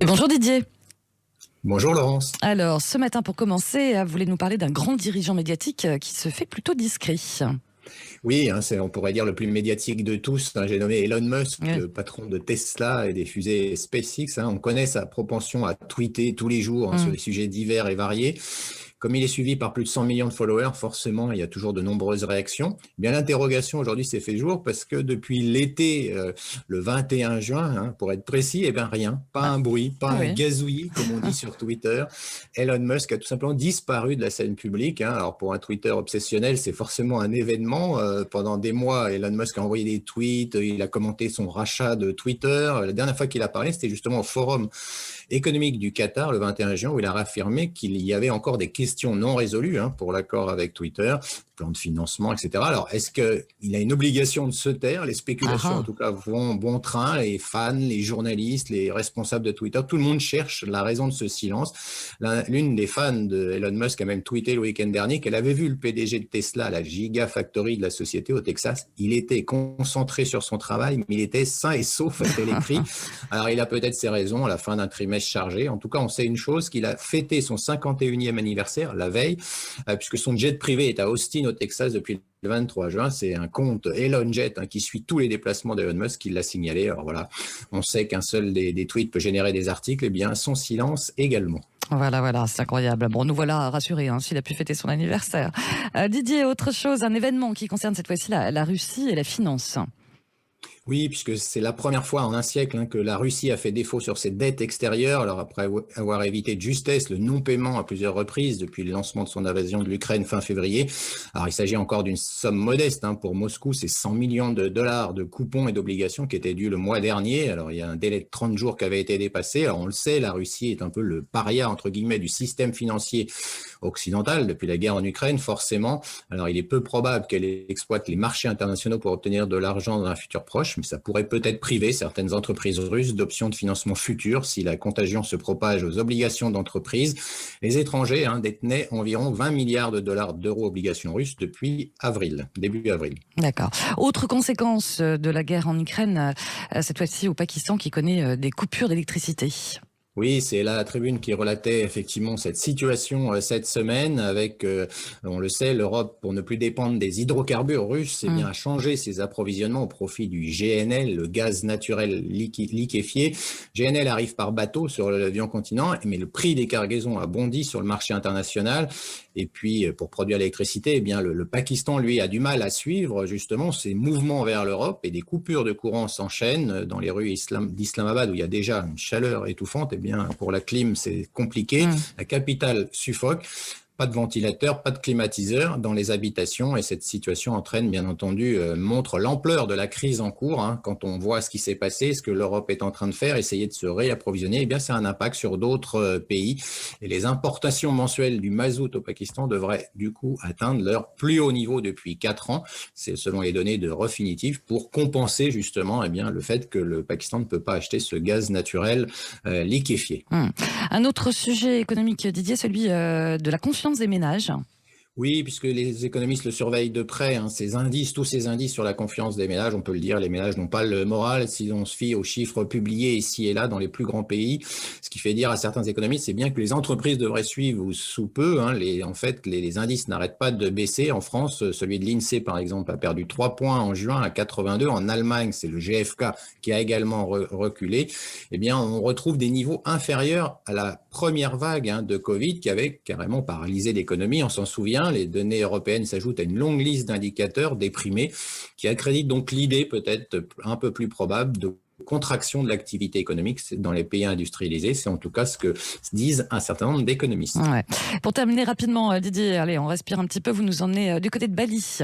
Bonjour Didier. Bonjour Laurence. Alors, ce matin, pour commencer, vous voulez nous parler d'un grand dirigeant médiatique qui se fait plutôt discret. Oui, on pourrait dire le plus médiatique de tous. J'ai nommé Elon Musk, Oui. le patron de Tesla et des fusées SpaceX. On connaît sa propension à tweeter tous les jours sur des sujets divers et variés. Comme il est suivi par plus de 100 millions de followers, forcément, il y a toujours de nombreuses réactions. Eh bien, l'interrogation aujourd'hui s'est fait jour parce que depuis l'été, le 21 juin, pour être précis, rien, pas un bruit, pas un gazouillis, comme on dit sur Twitter. Elon Musk a tout simplement disparu de la scène publique. Alors, pour un Twitter obsessionnel, c'est forcément un événement. Pendant des mois, Elon Musk a envoyé des tweets, il a commenté son rachat de Twitter. La dernière fois qu'il a parlé, c'était justement au Forum économique du Qatar, le 21 juin, où il a réaffirmé qu'il y avait encore des questions non résolues pour l'accord avec Twitter, plan de financement, etc. Alors, est-ce qu'il a une obligation de se taire? Les spéculations, en tout cas, vont bon train. Les fans, les journalistes, les responsables de Twitter, tout le monde cherche la raison de ce silence. L'une des fans de Elon Musk a même tweeté le week-end dernier qu'elle avait vu le PDG de Tesla, la Gigafactory de la société au Texas. Il était concentré sur son travail, mais il était sain et sauf, a-t-elle écrit. Alors, il a peut-être ses raisons à la fin d'un trimestre chargé. En tout cas, on sait une chose, qu'il a fêté son 51e anniversaire la veille, puisque son jet privé est à Austin, au Texas, depuis le 23 juin. C'est un compte Elon Jet qui suit tous les déplacements d'Elon Musk, qui l'a signalé. Alors voilà, on sait qu'un seul des tweets peut générer des articles, et bien son silence également. Voilà, c'est incroyable. Bon, nous voilà rassurés s'il a pu fêter son anniversaire. Didier, autre chose, un événement qui concerne cette fois-ci la Russie et la finance. Oui, puisque c'est la première fois en un siècle que la Russie a fait défaut sur ses dettes extérieures. Alors après avoir évité de justesse le non-paiement à plusieurs reprises depuis le lancement de son invasion de l'Ukraine fin février. Alors il s'agit encore d'une somme modeste pour Moscou, c'est 100 millions de dollars de coupons et d'obligations qui étaient dus le mois dernier. Alors il y a un délai de 30 jours qui avait été dépassé. Alors on le sait, la Russie est un peu le paria entre guillemets du système financier occidental depuis la guerre en Ukraine, forcément. Alors il est peu probable qu'elle exploite les marchés internationaux pour obtenir de l'argent dans un futur proche, mais ça pourrait peut-être priver certaines entreprises russes d'options de financement futures si la contagion se propage aux obligations d'entreprises. Les étrangers détenaient environ 20 milliards de dollars d'euros obligations russes depuis début avril. D'accord. Autre conséquence de la guerre en Ukraine, cette fois-ci au Pakistan qui connaît des coupures d'électricité. Oui, c'est la tribune qui relatait effectivement cette situation cette semaine avec, on le sait, l'Europe, pour ne plus dépendre des hydrocarbures russes, c'est bien changer ses approvisionnements au profit du GNL, le gaz naturel liquéfié. GNL arrive par bateau sur l'avion continent, mais le prix des cargaisons a bondi sur le marché international. Et puis, pour produire l'électricité, le Pakistan, lui, a du mal à suivre justement ces mouvements vers l'Europe et des coupures de courant s'enchaînent dans les rues d'Islamabad où il y a déjà une chaleur étouffante. Pour la clim, c'est compliqué. La capitale suffoque. Pas de ventilateur, pas de climatiseur dans les habitations et cette situation entraîne, bien entendu, montre l'ampleur de la crise en cours. Quand on voit ce qui s'est passé, ce que l'Europe est en train de faire, essayer de se réapprovisionner, c'est un impact sur d'autres pays. Et les importations mensuelles du mazout au Pakistan devraient du coup atteindre leur plus haut niveau depuis 4 ans. C'est selon les données de Refinitiv pour compenser justement le fait que le Pakistan ne peut pas acheter ce gaz naturel liquéfié. Un autre sujet économique, Didier, celui de la confiance des ménages. Oui, puisque les économistes le surveillent de près, tous ces indices sur la confiance des ménages, on peut le dire, les ménages n'ont pas le moral si on se fie aux chiffres publiés ici et là dans les plus grands pays. Ce qui fait dire à certains économistes, c'est bien que les entreprises devraient suivre sous peu. Les indices n'arrêtent pas de baisser. En France, celui de l'INSEE, par exemple, a perdu 3 points en juin à 82. En Allemagne, c'est le GfK qui a également reculé. On retrouve des niveaux inférieurs à la première vague de Covid qui avait carrément paralysé l'économie, on s'en souvient. Les données européennes s'ajoutent à une longue liste d'indicateurs déprimés qui accréditent donc l'idée peut-être un peu plus probable de contraction de l'activité économique dans les pays industrialisés. C'est en tout cas ce que disent un certain nombre d'économistes. Ouais. Pour terminer rapidement, Didier, allez, on respire un petit peu, vous nous emmenez du côté de Bali.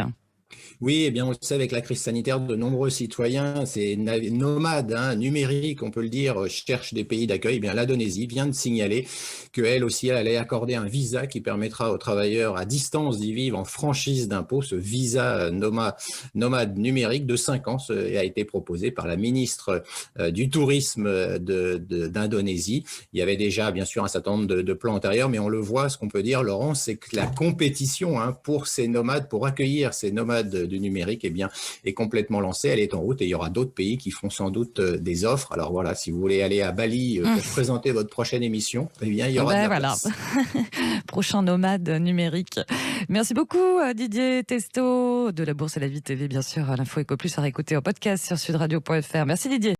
Oui, on le sait, avec la crise sanitaire, de nombreux citoyens, ces nomades numériques, on peut le dire, cherchent des pays d'accueil. L'Indonésie vient de signaler qu'elle aussi, elle allait accorder un visa qui permettra aux travailleurs à distance d'y vivre en franchise d'impôt. Ce visa nomade numérique de 5 ans a été proposé par la ministre du Tourisme d'Indonésie. Il y avait déjà, bien sûr, un certain nombre de plans antérieurs, mais on le voit, ce qu'on peut dire, Laurent, c'est que la compétition pour ces nomades, pour accueillir ces nomades nomade du numérique est complètement lancée. Elle est en route et il y aura d'autres pays qui feront sans doute des offres. Alors voilà, si vous voulez aller à Bali pour présenter votre prochaine émission, il y aura de la place. Prochain nomade numérique. Merci beaucoup Didier Testo de la Bourse et la Vie TV, bien sûr. L'info Éco Plus à réécouter en podcast sur sudradio.fr. Merci Didier.